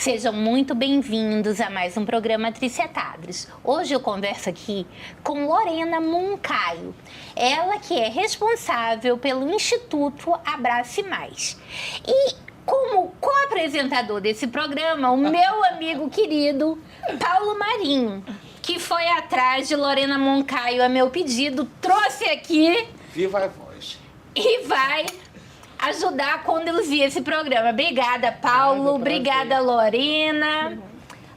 Sejam muito bem-vindos a mais um programa Tricetados. Hoje eu converso aqui com Lorena Moncaio, ela que é responsável pelo Instituto Abrace Mais. E como co-apresentador desse programa, o meu amigo querido Paulo Marinho, que foi atrás de Lorena Moncaio a meu pedido, trouxe aqui... Viva a voz! E vai ajudar a conduzir esse programa. Obrigada, Paulo. Obrigada, Lorena.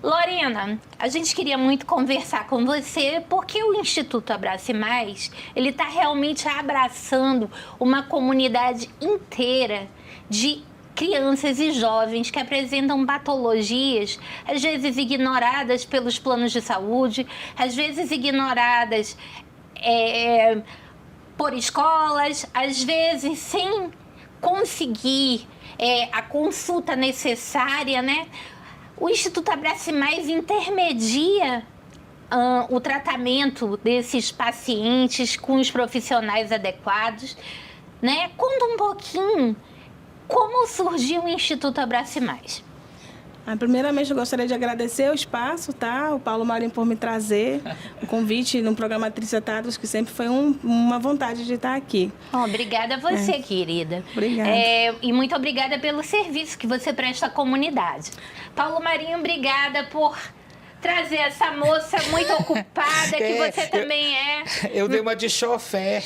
Lorena, a gente queria muito conversar com você porque o Instituto Abrace Mais, ele está realmente abraçando uma comunidade inteira de crianças e jovens que apresentam patologias, às vezes ignoradas pelos planos de saúde, às vezes ignoradas por escolas, às vezes sem conseguir a consulta necessária, né? O Instituto Abrace Mais intermedia o tratamento desses pacientes com os profissionais adequados, né? Conta um pouquinho como surgiu o Instituto Abrace Mais. Primeiramente, eu gostaria de agradecer o espaço, tá? O Paulo Marinho por me trazer o convite no programa Tricetados, que sempre foi uma vontade de estar aqui. Obrigada a você, querida. Obrigada. E muito obrigada pelo serviço que você presta à comunidade. Paulo Marinho, obrigada por trazer essa moça muito ocupada, que você também é. Eu dei uma de chofé.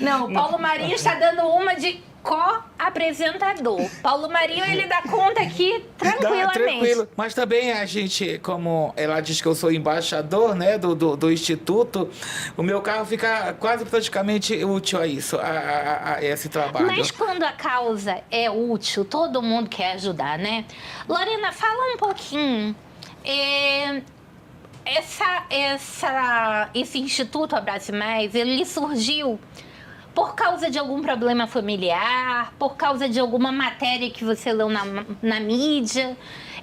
Não, o Paulo Marinho está dando uma de co-apresentador. Paulo Marinho, ele dá conta aqui tranquilamente. Tranquilo. Mas também a gente, como ela diz que eu sou embaixador, né, do Instituto, o meu carro fica quase praticamente útil a isso, a esse trabalho. Mas quando a causa é útil, todo mundo quer ajudar, né? Lorena, fala um pouquinho. Esse Instituto Abrace Mais, ele surgiu por causa de algum problema familiar, por causa de alguma matéria que você leu na mídia?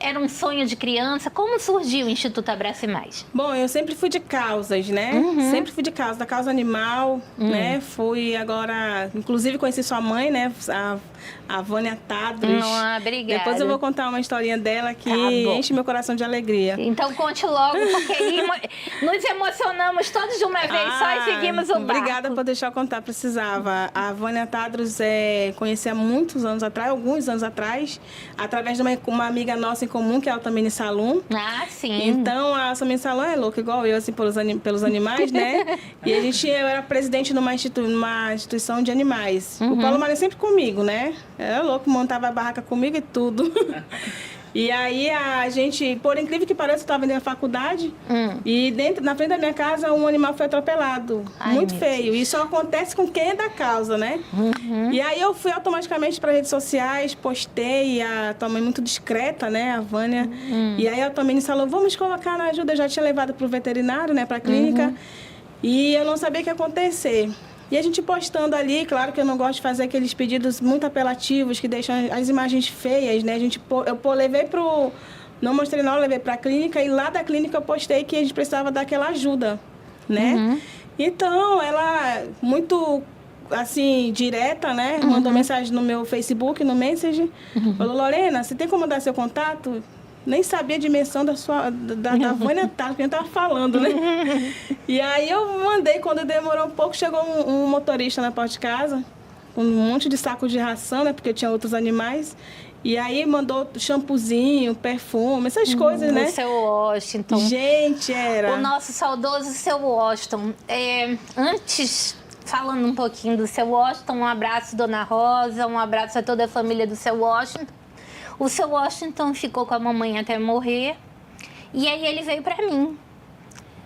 Era um sonho de criança? Como surgiu o Instituto Abrace Mais? Bom, eu sempre fui de causas, né? Sempre fui de causa, da causa animal, né? Fui agora, inclusive conheci sua mãe, né? A Vânia Tadros. Obrigada. Depois eu vou contar uma historinha dela que enche meu coração de alegria. Então conte logo, porque aí nos emocionamos todos de uma vez só e seguimos o barco. Obrigada por deixar eu contar, precisava. A Vânia Tadros conheci há muitos anos atrás, alguns anos atrás, através de uma amiga nossa em comum, que é a Altamine Salum. Ah, sim. Então, a Altamine Salum é louca, igual eu, assim, pelos animais, né? E eu era presidente numa instituição de animais. O Paulo Marinho sempre comigo, né? Era louco, montava a barraca comigo e tudo. E aí, a gente, por incrível que pareça, eu estava dentro da faculdade e na frente da minha casa um animal foi atropelado. Ai, muito feio. Isso só acontece com quem é da causa, né? E aí eu fui automaticamente para redes sociais, postei, a tua mãe muito discreta, né, a Vânia. E aí a tua mãe falou, vamos colocar na ajuda. Eu já tinha levado para o veterinário, né, para a clínica. E eu não sabia o que ia acontecer. E a gente postando ali, claro que eu não gosto de fazer aqueles pedidos muito apelativos que deixam as imagens feias, né? Eu levei pro... Não mostrei não, eu levei para a clínica e lá da clínica eu postei que a gente precisava daquela ajuda, né? Então, ela muito, assim, direta, né? Mandou mensagem no meu Facebook, no Messenger. Falou, Lorena, você tem como dar seu contato? Nem sabia a dimensão da Vânia Tadros, que a gente estava falando, né? E aí eu mandei, quando demorou um pouco, chegou um motorista na porta de casa, com um monte de saco de ração, né? Porque tinha outros animais. E aí mandou shampoozinho, perfume, essas coisas, né? O seu Washington. Gente, era... O nosso saudoso seu Washington. Antes, falando um pouquinho do seu Washington, um abraço, Dona Rosa, um abraço a toda a família do seu Washington. O seu Washington ficou com a mamãe até morrer, e aí ele veio para mim.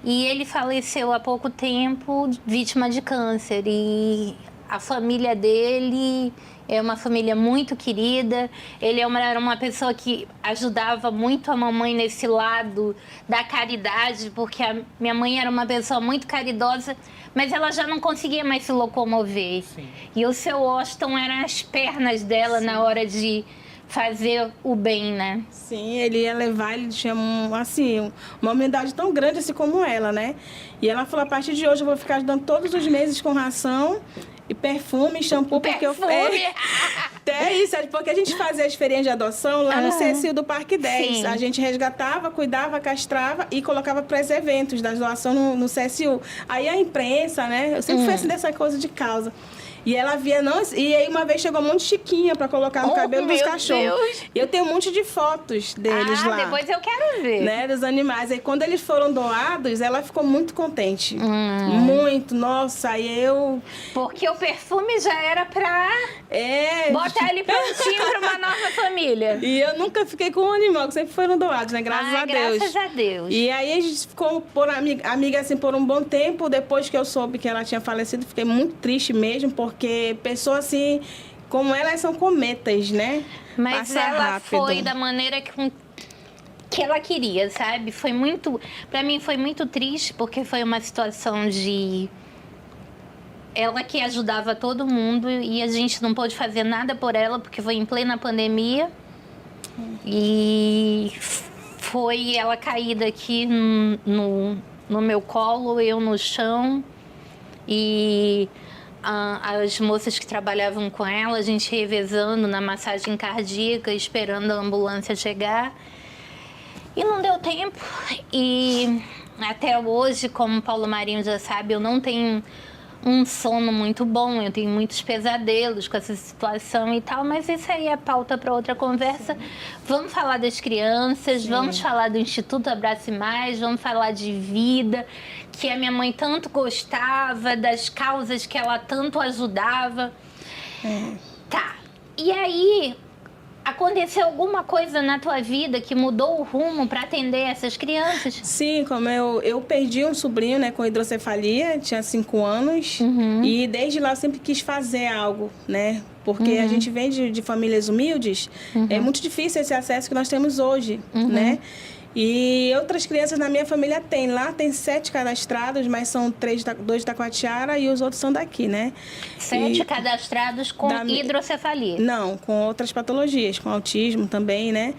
E ele faleceu há pouco tempo, vítima de câncer. E a família dele é uma família muito querida. Ele era uma pessoa que ajudava muito a mamãe nesse lado da caridade, porque a minha mãe era uma pessoa muito caridosa, mas ela já não conseguia mais se locomover. Sim. E o seu Washington eram as pernas dela na hora de fazer o bem, né? Sim, ele ia levar, ele tinha uma humildade tão grande assim como ela, né? E ela falou, a partir de hoje eu vou ficar ajudando todos os meses com ração. E perfume, shampoo, porque eu... Perfume. Até isso, porque a gente fazia as feirinhas de adoção lá no CSU do Parque 10. Sim. A gente resgatava, cuidava, castrava e colocava para os eventos das doações no CSU. Aí a imprensa, né? Eu sempre fui assim dessa coisa de causa. E ela via, não, e aí uma vez chegou um monte de chiquinha para colocar no cabelo dos meu cachorros. Deus. E eu tenho um monte de fotos deles lá. Depois eu quero ver. Né, dos animais. Aí quando eles foram doados, ela ficou muito contente. Muito, nossa, aí eu... Porque o perfume já era pra botar ele prontinho pra uma nova família. E eu nunca fiquei com um animal, que sempre foram doados, né? Graças a Deus. Graças a Deus. E aí a gente ficou amiga assim por um bom tempo. Depois que eu soube que ela tinha falecido, fiquei muito triste mesmo, porque pessoas assim, como elas são cometas, né? Mas Passa ela rápido. foi da maneira que ela queria, sabe? Foi muito... Pra mim foi muito triste, porque foi uma situação de... Ela que ajudava todo mundo e a gente não pôde fazer nada por ela, porque foi em plena pandemia. E foi ela caída aqui no meu colo, eu no chão. E as moças que trabalhavam com ela, a gente revezando na massagem cardíaca, esperando a ambulância chegar. E não deu tempo. E até hoje, como o Paulo Marinho já sabe, eu não tenho um sono muito bom, eu tenho muitos pesadelos com essa situação e tal, mas isso aí é pauta para outra conversa. Sim. Vamos falar das crianças, sim, vamos falar do Instituto Abrace Mais, vamos falar de vida, que a minha mãe tanto gostava, das causas que ela tanto ajudava. Tá, e aí... Aconteceu alguma coisa na tua vida que mudou o rumo para atender essas crianças? Sim, como eu perdi um sobrinho, né, com hidrocefalia, tinha 5 anos. E desde lá eu sempre quis fazer algo, né? Porque a gente vem de famílias humildes, é muito difícil esse acesso que nós temos hoje, né? E outras crianças na minha família tem. Lá tem 7 cadastrados, mas são 2 da Coatiara e os outros são daqui, né? 7 cadastrados com hidrocefalia? Não, com outras patologias, com autismo também, né?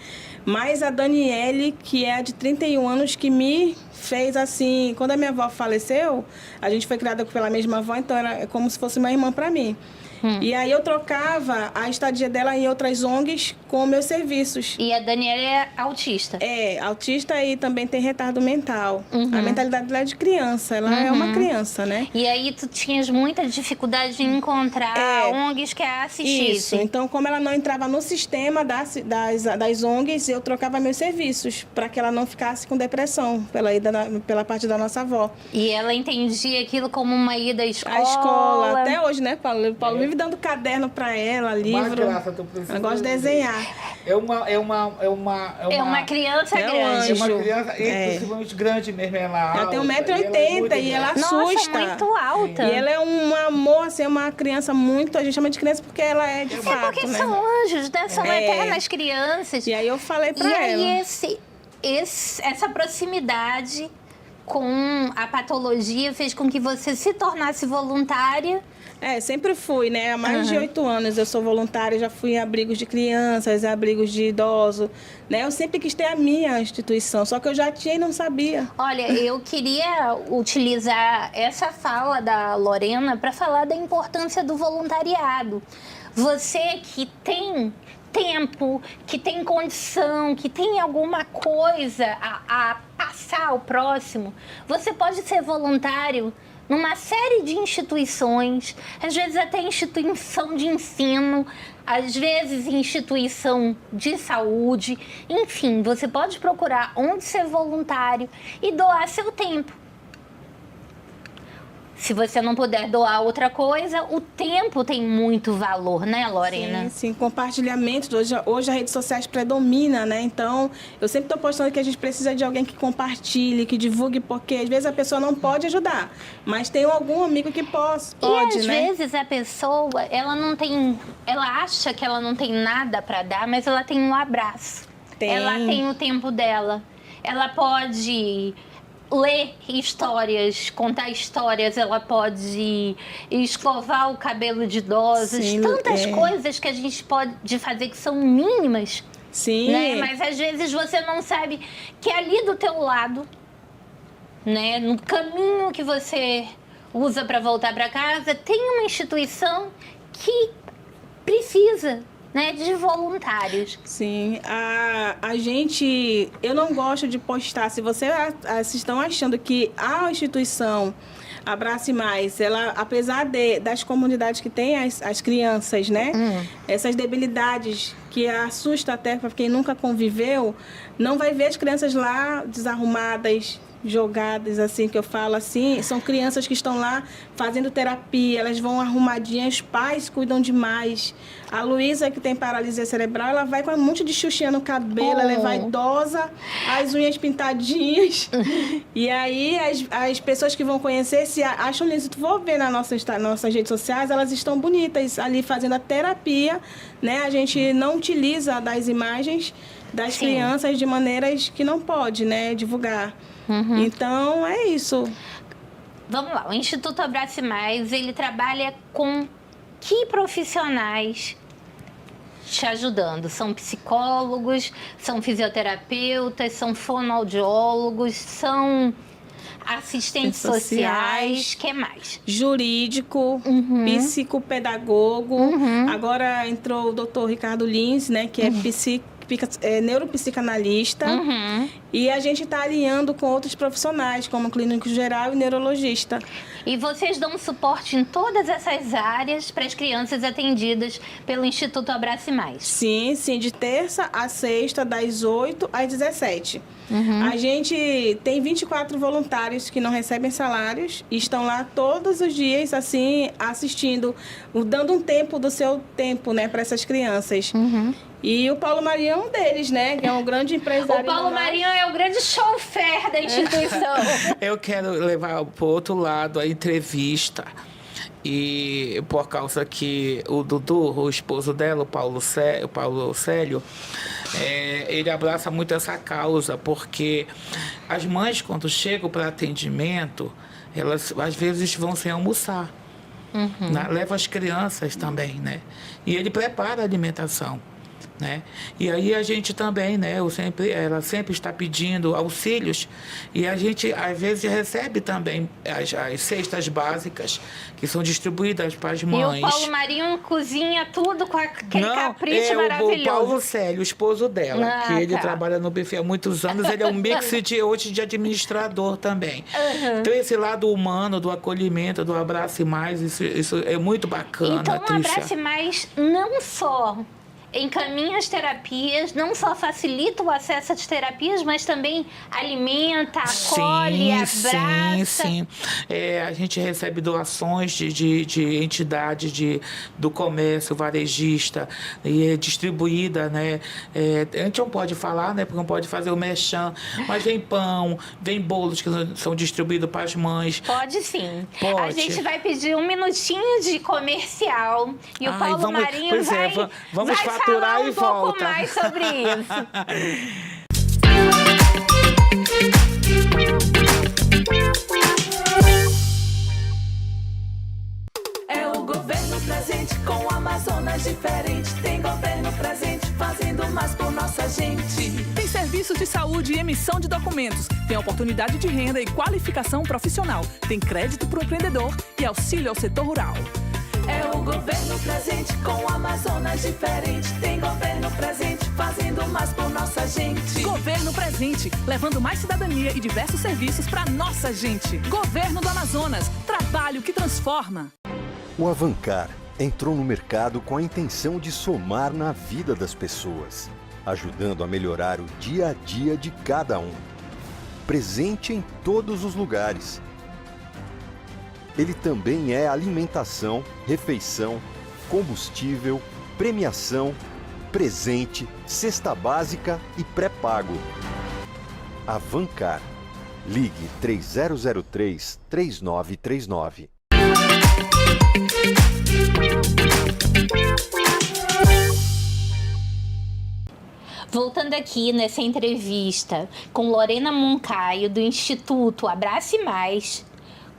Mas a Daniele, que é de 31 anos, que me fez assim... Quando a minha avó faleceu, a gente foi criada pela mesma avó, então era como se fosse uma irmã para mim. E aí eu trocava a estadia dela em outras ONGs com meus serviços. E a Daniela é autista? É, autista e também tem retardo mental. A mentalidade dela é de criança, ela é uma criança, né? E aí tu tinhas muita dificuldade em encontrar ONGs que a assistissem. Isso, então como ela não entrava no sistema das ONGs, eu trocava meus serviços para que ela não ficasse com depressão pela parte da nossa avó. E ela entendia aquilo como uma ida à escola? A escola, até hoje, né, Paulo? Paulo vive dando caderno para ela, livro. Ela gosta de desenhar. É uma criança grande. É uma criança impossivelmente grande mesmo. Ela tem 1,80 m e ela assusta. Nossa, muito alta. E ela é um amor, assim, é uma criança muito... A gente chama de criança porque ela é de fato, porque né? são anjos, né? São eternas crianças. E aí eu falei para ela. E aí essa proximidade com a patologia fez com que você se tornasse voluntária. Sempre fui, né? Há mais de 8 anos eu sou voluntária, já fui em abrigos de crianças, abrigos de idosos, né? Eu sempre quis ter a minha instituição, só que eu já tinha e não sabia. Olha, eu queria utilizar essa fala da Lorena para falar da importância do voluntariado. Você que tem tempo, que tem condição, que tem alguma coisa a passar ao próximo, você pode ser voluntário numa série de instituições, às vezes até instituição de ensino, às vezes instituição de saúde, enfim, você pode procurar onde ser voluntário e doar seu tempo. Se você não puder doar outra coisa, o tempo tem muito valor, né, Lorena? Sim, compartilhamento. Hoje as redes sociais predominam, né? Então, eu sempre estou postando que a gente precisa de alguém que compartilhe, que divulgue, porque às vezes a pessoa não pode ajudar, mas tem algum amigo que pode, e às vezes a pessoa, ela acha que ela não tem nada para dar, mas ela tem um abraço. Ela tem o tempo dela. Ela pode ler histórias, contar histórias, ela pode escovar o cabelo de idosos, tantas coisas que a gente pode fazer que são mínimas. Sim. Né? Mas às vezes você não sabe que ali do teu lado, né, no caminho que você usa para voltar para casa, tem uma instituição que precisa, né, de voluntários. Sim, a gente, eu não gosto de postar, se vocês estão achando que a instituição Abrace Mais, ela, apesar das comunidades que tem as crianças, né, essas debilidades que assusta até para quem nunca conviveu, não vai ver as crianças lá desarrumadas, jogadas, assim, que eu falo assim, são crianças que estão lá fazendo terapia, elas vão arrumadinhas, os pais cuidam demais. A Luísa, que tem paralisia cerebral, ela vai com um monte de xuxinha no cabelo, ela é vaidosa, as unhas pintadinhas. E aí, as pessoas que vão conhecer, se acham lindo, se tu for ver nas nossas redes sociais, elas estão bonitas ali fazendo a terapia, né? A gente não utiliza das imagens das crianças de maneiras que não pode, né, divulgar. Então, é isso. Vamos lá, o Instituto Abrace Mais, ele trabalha com que profissionais te ajudando? São psicólogos, são fisioterapeutas, são fonoaudiólogos, são assistentes sociais, que mais? Jurídico, psicopedagogo. Agora entrou o Dr. Ricardo Lins, né, que é neuropsicanalista. E a gente está alinhando com outros profissionais, como clínico geral e neurologista. E vocês dão suporte em todas essas áreas para as crianças atendidas pelo Instituto Abrace Mais? Sim, de terça a sexta, das 8 às 17. A gente tem 24 voluntários que não recebem salários e estão lá todos os dias, assim, assistindo, dando um tempo do seu tempo, né, para essas crianças. E o Paulo Marinho é um deles, né? Que é um grande empresário. O Paulo Marinho é o grande chofer da instituição. Eu quero levar para o outro lado a entrevista. E por causa que o Dudu, o esposo dela, o Paulo Célio, ele abraça muito essa causa, porque as mães, quando chegam para atendimento, elas às vezes vão sem almoçar. Leva as crianças também, né? E ele prepara a alimentação. Né? E aí a gente também, né? Ela sempre está pedindo auxílios e a gente às vezes recebe também as cestas básicas que são distribuídas para as mães. E o Paulo Marinho cozinha tudo com aquele capricho maravilhoso. O Paulo Célio, o esposo dela, que ele trabalha no buffet há muitos anos, ele é um mix de administrador também. Então esse lado humano do acolhimento, do Abrace Mais, isso é muito bacana. Então o Abrace Mais não só encaminha as terapias, não só facilita o acesso às terapias, mas também alimenta, acolhe, abraça. Sim. A gente recebe doações de entidades do comércio varejista e é distribuída, né? A gente não pode falar, né? Porque não pode fazer o merchan, mas vem pão, vem bolos que são distribuídos para as mães. Pode sim. Pode. A gente vai pedir um minutinho de comercial e o Paulo Marinho vai falar um pouco mais sobre isso. É o governo presente com o Amazonas diferente. Tem governo presente fazendo mais por nossa gente. Tem serviços de saúde e emissão de documentos. Tem oportunidade de renda e qualificação profissional. Tem crédito para o empreendedor e auxílio ao setor rural. É o governo presente com o Amazonas diferente. Tem governo presente fazendo mais por nossa gente. Governo presente, levando mais cidadania e diversos serviços para nossa gente. Governo do Amazonas, trabalho que transforma. O Avancar entrou no mercado com a intenção de somar na vida das pessoas, ajudando a melhorar o dia a dia de cada um. Presente em todos os lugares. Ele também é alimentação, refeição, combustível, premiação, presente, cesta básica e pré-pago. Avancar. Ligue 3003-3939. Voltando aqui nessa entrevista com Lorena Moncaio, do Instituto Abrace Mais,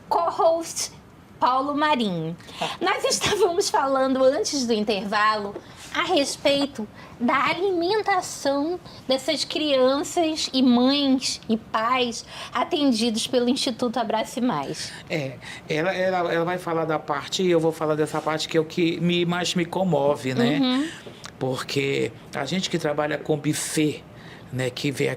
co-host Paulo Marinho. Nós estávamos falando antes do intervalo a respeito da alimentação dessas crianças e mães e pais atendidos pelo Instituto Abrace Mais. Ela vai falar da parte, e eu vou falar dessa parte que é o que mais me comove, né? Porque a gente que trabalha com buffet, né, que vê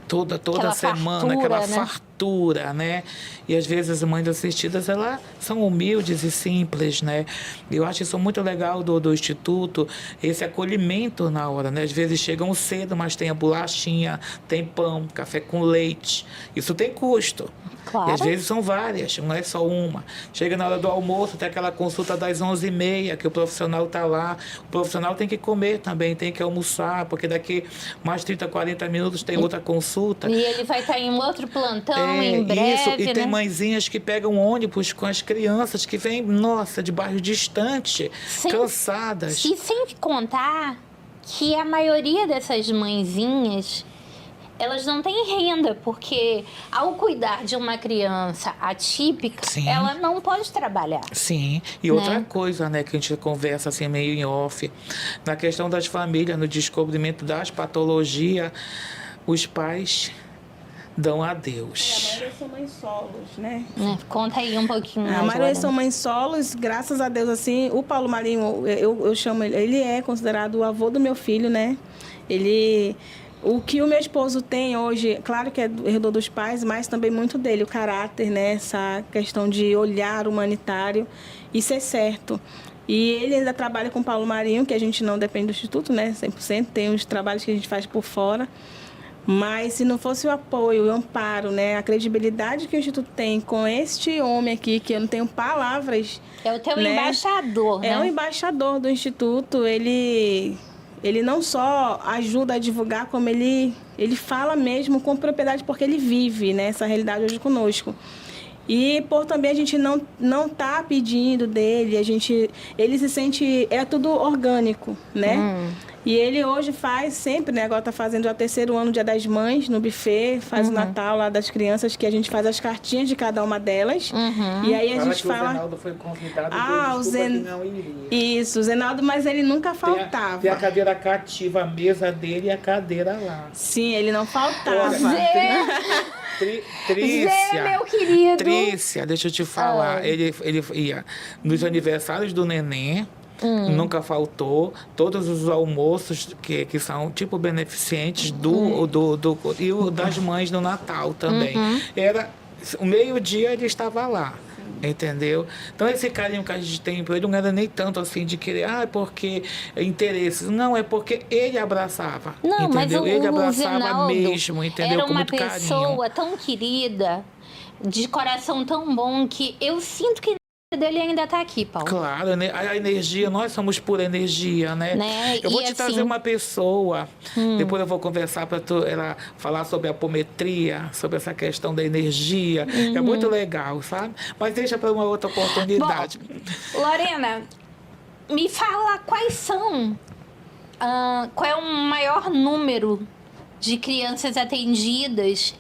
toda Aquela semana, fartura, aquela né? fartura, né? E às vezes as mães assistidas, elas são humildes e simples, né? Eu acho isso muito legal do Instituto, esse acolhimento na hora, né? Às vezes chegam cedo, mas tem a bolachinha, tem pão, café com leite. Isso tem custo. Claro. E às vezes são várias, não é só uma. Chega na hora do almoço, tem aquela consulta das 11h30, que o profissional está lá. O profissional tem que comer também, tem que almoçar, porque daqui mais 30, 40 minutos tem outra consulta. E ele vai estar em outro plantão em breve, isso. E tem né? mãezinhas que pegam ônibus com as crianças que vêm, nossa, de bairro distante, cansadas. E sem contar que a maioria dessas mãezinhas, elas não têm renda, porque ao cuidar de uma criança atípica, Sim. ela não pode trabalhar. Sim, e outra coisa, né, que a gente conversa assim meio em off, na questão das famílias, no descobrimento das patologias, os pais dão adeus. A maioria são mães solos, né? Conta aí um pouquinho mais. A maioria Lorena. são mães solos, graças a Deus, assim. O Paulo Marinho, eu chamo ele é considerado o avô do meu filho, né? O que o meu esposo tem hoje, claro que é herdor dos pais, mas também muito dele, o caráter, né? Essa questão de olhar humanitário e ser certo. E ele ainda trabalha com o Paulo Marinho, que a gente não depende do Instituto, né? 100%, tem os trabalhos que a gente faz por fora. Mas se não fosse o apoio, o amparo, né? A credibilidade que o Instituto tem com este homem aqui, que eu não tenho palavras... É o teu né? embaixador, né? É o embaixador do Instituto, ele não só ajuda a divulgar, como ele fala mesmo com propriedade, porque ele vive, né, essa realidade hoje conosco. E por também a gente não tá pedindo dele, ele se sente, é tudo orgânico, né? E ele hoje faz sempre, né? Agora tá fazendo já o 3º ano, Dia das Mães, no buffet, faz o Natal lá das crianças, que a gente faz as cartinhas de cada uma delas. E aí a gente fala... O Zenaldo foi convidado, o que não iria. Isso, o Zenaldo, mas ele nunca faltava. Tem a cadeira cativa, a mesa dele e a cadeira lá. Sim, ele não faltava. Trícia, meu querido. Trícia, deixa eu te falar. Ele ia nos aniversários do neném, nunca faltou. Todos os almoços que são tipo beneficentes e o das mães no Natal também. Era o meio-dia ele estava lá. Entendeu? Então esse carinho que a gente tem por ele não era nem tanto assim de querer, porque interesses. Não, é porque ele abraçava. Não, entendeu? mas Ele o abraçava Zenaldo mesmo, entendeu? era Com uma muito carinho. pessoa tão querida, de coração tão bom, que eu sinto que dele ainda tá aqui, Paulo. Claro, né? A energia, nós somos pura energia, né? Eu vou te trazer uma pessoa, depois eu vou conversar para ela falar sobre a apometria, sobre essa questão da energia. É muito legal, sabe? Mas deixa para uma outra oportunidade. Bom, Lorena, me fala quais são, qual é o maior número de crianças atendidas,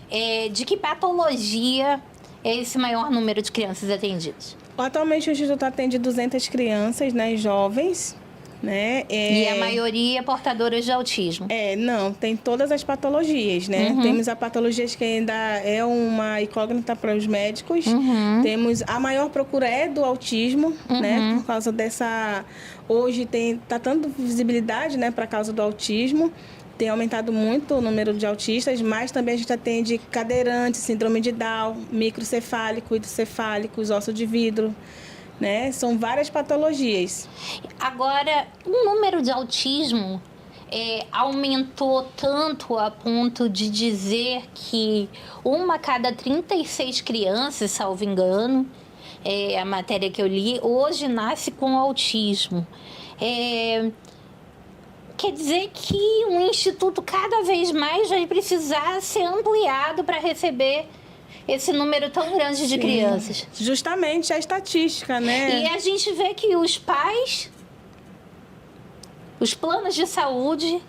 de que patologia é esse maior número de crianças atendidas? Atualmente o Instituto atende 200 crianças, né, jovens, né? E a maioria portadoras de autismo? Não, tem todas as patologias, né? Temos a patologias que ainda é uma incógnita para os médicos. Temos a maior procura é do autismo, né? Por causa dessa... Hoje tá dando visibilidade, né, para causa do autismo. Tem aumentado muito o número de autistas, mas também a gente atende cadeirante, síndrome de Down, microcefálico, hidrocefálicos, osso de vidro, né? São várias patologias. Agora, o número de autismo aumentou tanto a ponto de dizer que 1 a cada 36 crianças, salvo engano, a matéria que eu li, hoje nasce com autismo. Quer dizer que o Instituto cada vez mais vai precisar ser ampliado para receber esse número tão grande de crianças. Justamente a estatística, né? E a gente vê que os pais, os planos de saúde,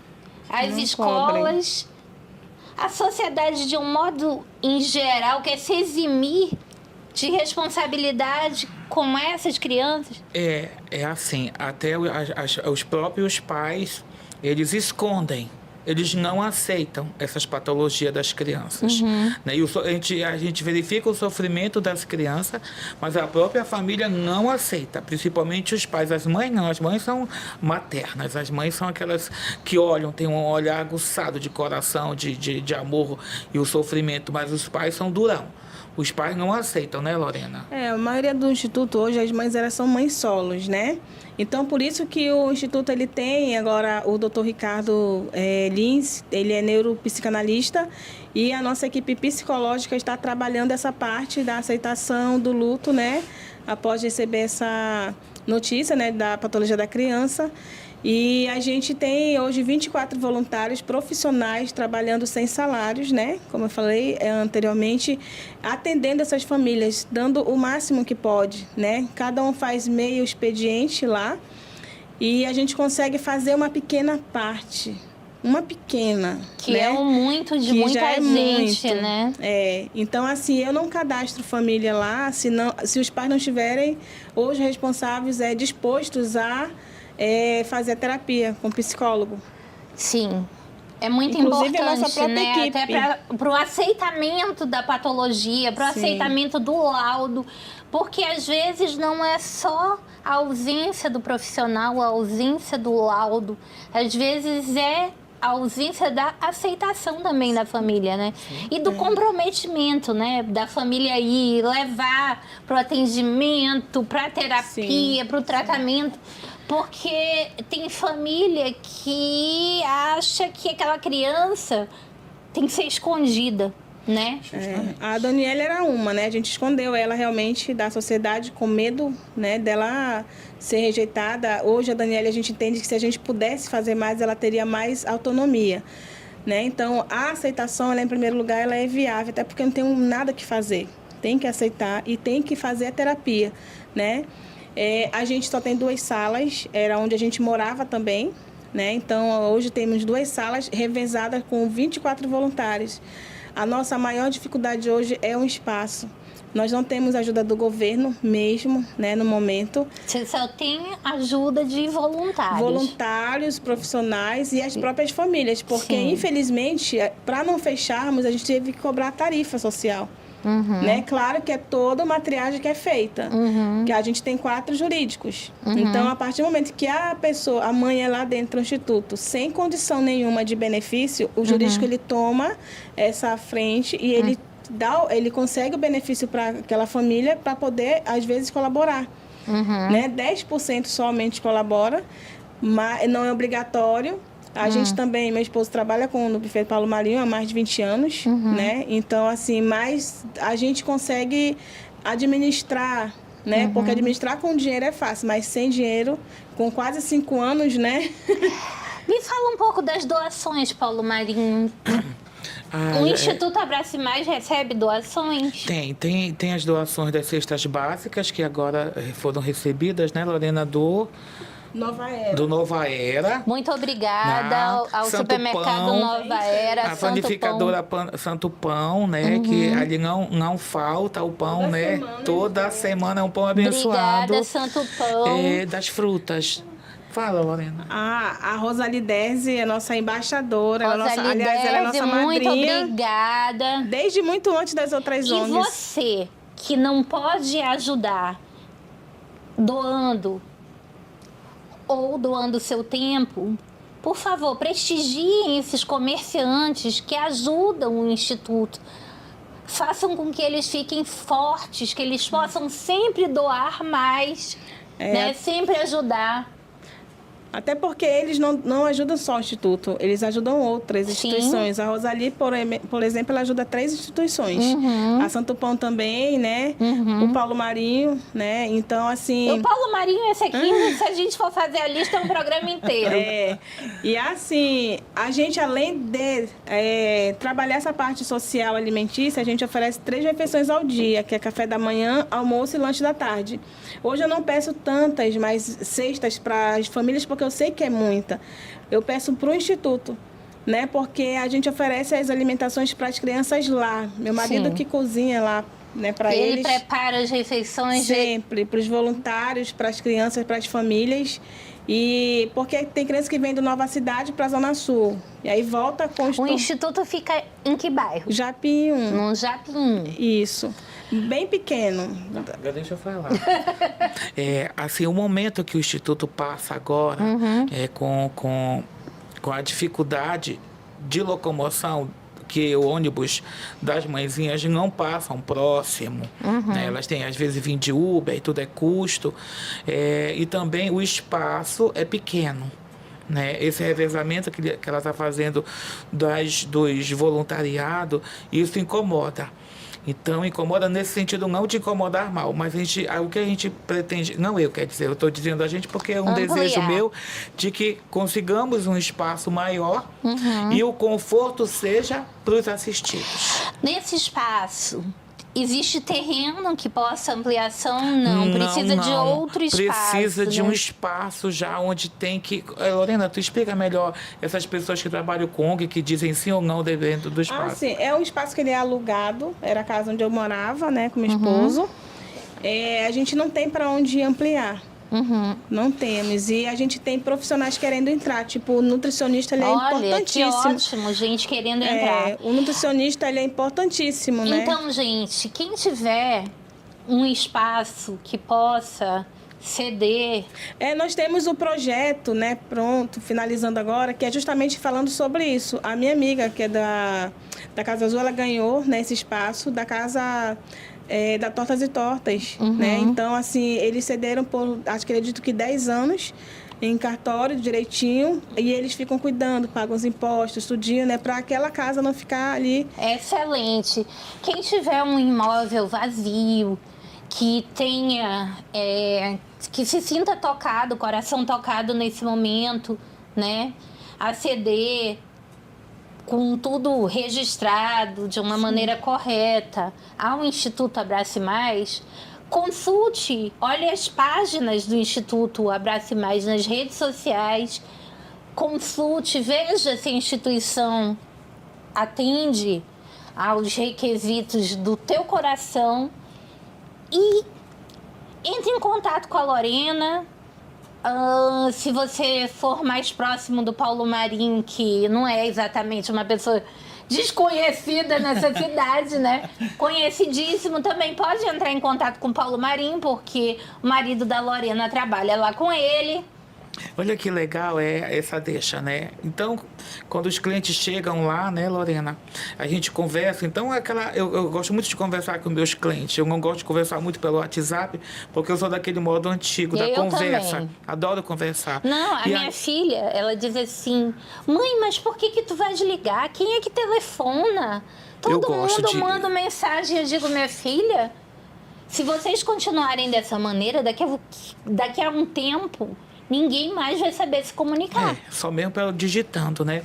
as escolas, a sociedade de um modo em geral quer se eximir de responsabilidade como essas crianças? É assim, até os próprios pais, eles escondem. Eles não aceitam essas patologias das crianças. Né? E a gente verifica o sofrimento das crianças, mas a própria família não aceita, principalmente os pais. As mães não, as mães são maternas, as mães são aquelas que olham, têm um olhar aguçado de coração, de amor e o sofrimento, mas os pais são durão. Os pais não aceitam, né, Lorena? A maioria do Instituto hoje, as mães elas são mães solos, né? Então, por isso que o Instituto ele tem agora o Dr. Ricardo Lins, ele é neuropsicanalista e a nossa equipe psicológica está trabalhando essa parte da aceitação do luto, né? Após receber essa notícia, né, da patologia da criança. E a gente tem hoje 24 voluntários profissionais trabalhando sem salários, né? Como eu falei anteriormente, atendendo essas famílias, dando o máximo que pode, né? Cada um faz meio expediente lá e a gente consegue fazer uma pequena parte. Uma pequena, que né? é um muito de que muita já é gente, muito. né? Então assim, eu não cadastro família lá se os pais não estiverem hoje responsáveis dispostos a fazer a terapia com psicólogo. Sim. É muito Inclusive, importante, a nossa própria né? equipe. Até para o aceitamento da patologia, para o Sim. aceitamento do laudo. Porque, às vezes, não é só a ausência do profissional, a ausência do laudo. Às vezes, é a ausência da aceitação também da família, né? E do comprometimento, né? Da família ir, levar para o atendimento, para a terapia, para o tratamento. Porque tem família que acha que aquela criança tem que ser escondida, né? A Daniela era uma, né? A gente escondeu ela realmente da sociedade com medo, né, dela ser rejeitada. Hoje a Daniela, a gente entende que se a gente pudesse fazer mais, ela teria mais autonomia, né? Então, a aceitação, ela, em primeiro lugar, ela é viável, até porque não tem nada que fazer. Tem que aceitar e tem que fazer a terapia, né? A gente só tem 2 salas, era onde a gente morava também, né? Então, hoje temos 2 salas revezadas com 24 voluntários. A nossa maior dificuldade hoje é um espaço. Nós não temos ajuda do governo mesmo, né, no momento. Você só tem ajuda de voluntários. Voluntários, profissionais e as próprias famílias, porque, Sim. infelizmente, para não fecharmos, a gente teve que cobrar tarifa social. Né? Claro que é toda uma triagem que é feita, que a gente tem 4 jurídicos. Então, a partir do momento que a mãe é lá dentro do instituto, sem condição nenhuma de benefício, o jurídico ele toma essa frente e ele consegue o benefício para aquela família para poder, às vezes, colaborar. Né? 10% somente colabora, mas não é obrigatório. A gente também, meu esposo trabalha no Buffet Paulo Marinho há mais de 20 anos, né? Então, assim, mas a gente consegue administrar, né? Porque administrar com dinheiro é fácil, mas sem dinheiro, com quase 5 anos, né? Me fala um pouco das doações, Paulo Marinho. O Instituto Abrace Mais recebe doações? Tem as doações das cestas básicas, que agora foram recebidas, né, Lorena, do Nova Era. Muito obrigada ao Santo supermercado Pão, Nova Era, a panificadora Santo Pão, né? Que ali não falta o pão, né? Toda semana é um pão abençoado. Obrigada, Santo Pão. Das frutas. Fala, Lorena. A Rosalie Dese é nossa embaixadora. Rosalie ela é nossa madrinha. muito obrigada. Desde muito antes das outras ONGs. E você, que não pode ajudar doando ou doando seu tempo, por favor, prestigiem esses comerciantes que ajudam o Instituto. Façam com que eles fiquem fortes, que eles possam sempre doar mais, né? Sempre ajudar. Até porque eles não ajudam só o Instituto, eles ajudam outras instituições. A Rosalie, por exemplo, ela ajuda 3 instituições. A Santo Pão também, né? O Paulo Marinho, né? Então, assim... O Paulo Marinho, esse aqui, se a gente for fazer a lista, é um programa inteiro. E assim, a gente, além de trabalhar essa parte social alimentícia, a gente oferece 3 refeições ao dia, que é café da manhã, almoço e lanche da tarde. Hoje eu não peço tantas, mas cestas para as famílias, porque eu sei que é muita. Eu peço para o Instituto, né? Porque a gente oferece as alimentações para as crianças lá. Meu marido que cozinha lá né, para Ele eles. prepara as refeições Sempre, para os voluntários, para as crianças, para as famílias. E porque tem crianças que vêm do Nova Cidade para a Zona Sul. E aí volta com O instituto fica em que bairro? Japim 1. No Japim. Isso. Bem pequeno. Deixa eu falar. Assim, o momento que o Instituto passa agora, com a dificuldade de locomoção, que o ônibus das mãezinhas não passam próximo, né? Elas têm, às vezes, vir de Uber e tudo é custo. E também o espaço é pequeno. Né? Esse revezamento que ela está fazendo dos voluntariados, isso incomoda. Então, incomoda nesse sentido, não de incomodar mal, mas o que a gente pretende, não eu, quer dizer, eu estou dizendo a gente porque é um desejo meu de que consigamos um espaço maior e o conforto seja para os assistidos. Nesse espaço, existe terreno que possa ampliação? Não, precisa de outro espaço. Precisa de né? um espaço já onde tem que... Lorena, tu explica melhor essas pessoas que trabalham com ONG, que dizem sim ou não dentro do espaço. Sim, é um espaço que ele é alugado, era a casa onde eu morava, né, com meu esposo. A gente não tem para onde ampliar. Não temos. E a gente tem profissionais querendo entrar, tipo, o nutricionista, ele é importantíssimo. Que ótimo, gente querendo entrar. O nutricionista, ele é importantíssimo, né? Então, gente, quem tiver um espaço que possa ceder... Nós temos o projeto, né, pronto, finalizando agora, que é justamente falando sobre isso. A minha amiga, que é da Casa Azul, ela ganhou, né, esse espaço da casa... da Tortas e Tortas, né? Então, assim, eles cederam por, acredito que 10 anos em cartório direitinho e eles ficam cuidando, pagam os impostos, tudinho, né? Para aquela casa não ficar ali. Excelente. Quem tiver um imóvel vazio, que tenha, que se sinta tocado, coração tocado nesse momento, né? A ceder com tudo registrado de uma maneira correta ao Instituto Abrace Mais, consulte, olhe as páginas do Instituto Abrace Mais nas redes sociais, consulte, veja se a instituição atende aos requisitos do teu coração e entre em contato com a Lorena. Se você for mais próximo do Paulo Marinho, que não é exatamente uma pessoa desconhecida nessa cidade, né? Conhecidíssimo, também pode entrar em contato com o Paulo Marinho, porque o marido da Lorena trabalha lá com ele. Olha que legal essa deixa, né? Então, quando os clientes chegam lá, né, Lorena, a gente conversa. Então, eu gosto muito de conversar com meus clientes. Eu não gosto de conversar muito pelo WhatsApp, porque eu sou daquele modo antigo, da conversa. Também. Adoro conversar. Não, a minha filha, ela diz assim: mãe, mas por que tu vais ligar? Quem é que telefona? Todo mundo manda mensagem. Eu digo, minha filha, se vocês continuarem dessa maneira, daqui a um tempo... ninguém mais vai saber se comunicar. Só mesmo digitando, né?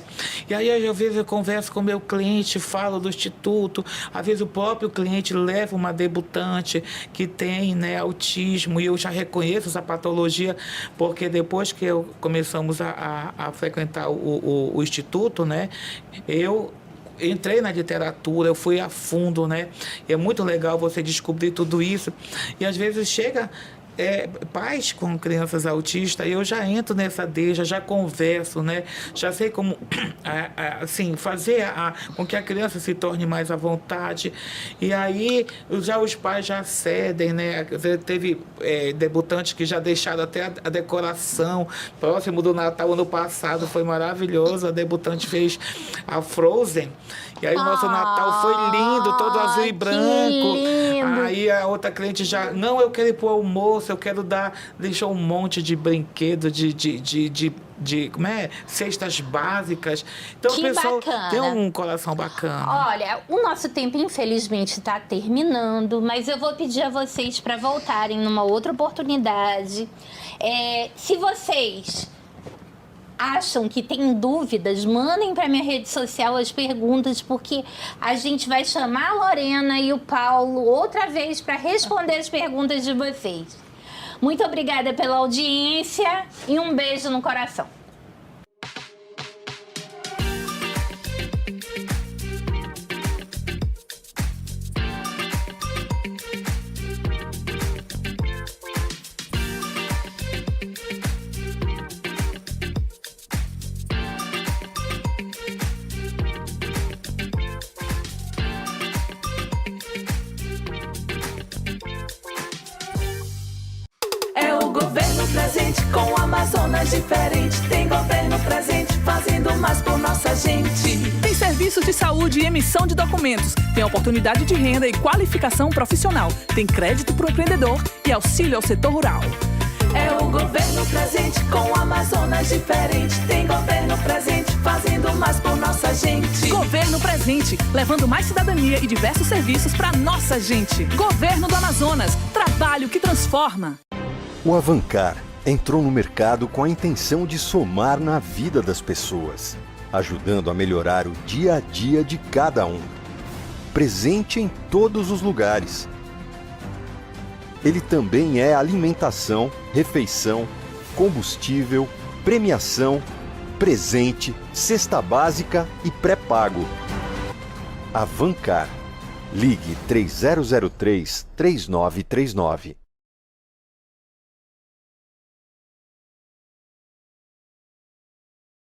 E aí, às vezes, eu converso com o meu cliente, falo do Instituto. Às vezes, o próprio cliente leva uma debutante que tem, né, autismo. E eu já reconheço essa patologia, porque depois que começamos a frequentar o Instituto, né? Eu entrei na literatura, eu fui a fundo, né? E é muito legal você descobrir tudo isso. E, às vezes, chega... pais com crianças autistas, eu já entro nessa deixa, já converso, né? Já sei como assim, fazer com que a criança se torne mais à vontade. E aí já os pais já cedem, né? Teve debutantes que já deixaram até a decoração próximo do Natal. Ano passado foi maravilhoso, a debutante fez a Frozen. E aí o nosso Natal foi lindo, todo azul e branco. Aí a outra cliente já, não, eu quero ir pro almoço, eu quero deixou um monte de brinquedo, como é? Cestas básicas. Então o pessoal tem um coração bacana. Olha, o nosso tempo infelizmente está terminando, mas eu vou pedir a vocês para voltarem numa outra oportunidade. Se vocês acham que tem dúvidas, mandem para minha rede social as perguntas, porque a gente vai chamar a Lorena e o Paulo outra vez para responder as perguntas de vocês. Muito obrigada pela audiência e um beijo no coração. Amazonas diferente, tem governo presente, fazendo mais por nossa gente. Tem serviços de saúde e emissão de documentos. Tem oportunidade de renda e qualificação profissional. Tem crédito para o empreendedor e auxílio ao setor rural. É o governo presente com o Amazonas diferente. Tem governo presente, fazendo mais por nossa gente. Governo Presente, levando mais cidadania e diversos serviços para nossa gente. Governo do Amazonas, trabalho que transforma. O Avancar entrou no mercado com a intenção de somar na vida das pessoas, ajudando a melhorar o dia a dia de cada um. Presente em todos os lugares. Ele também é alimentação, refeição, combustível, premiação, presente, cesta básica e pré-pago. Avancar. Ligue 3003-3939.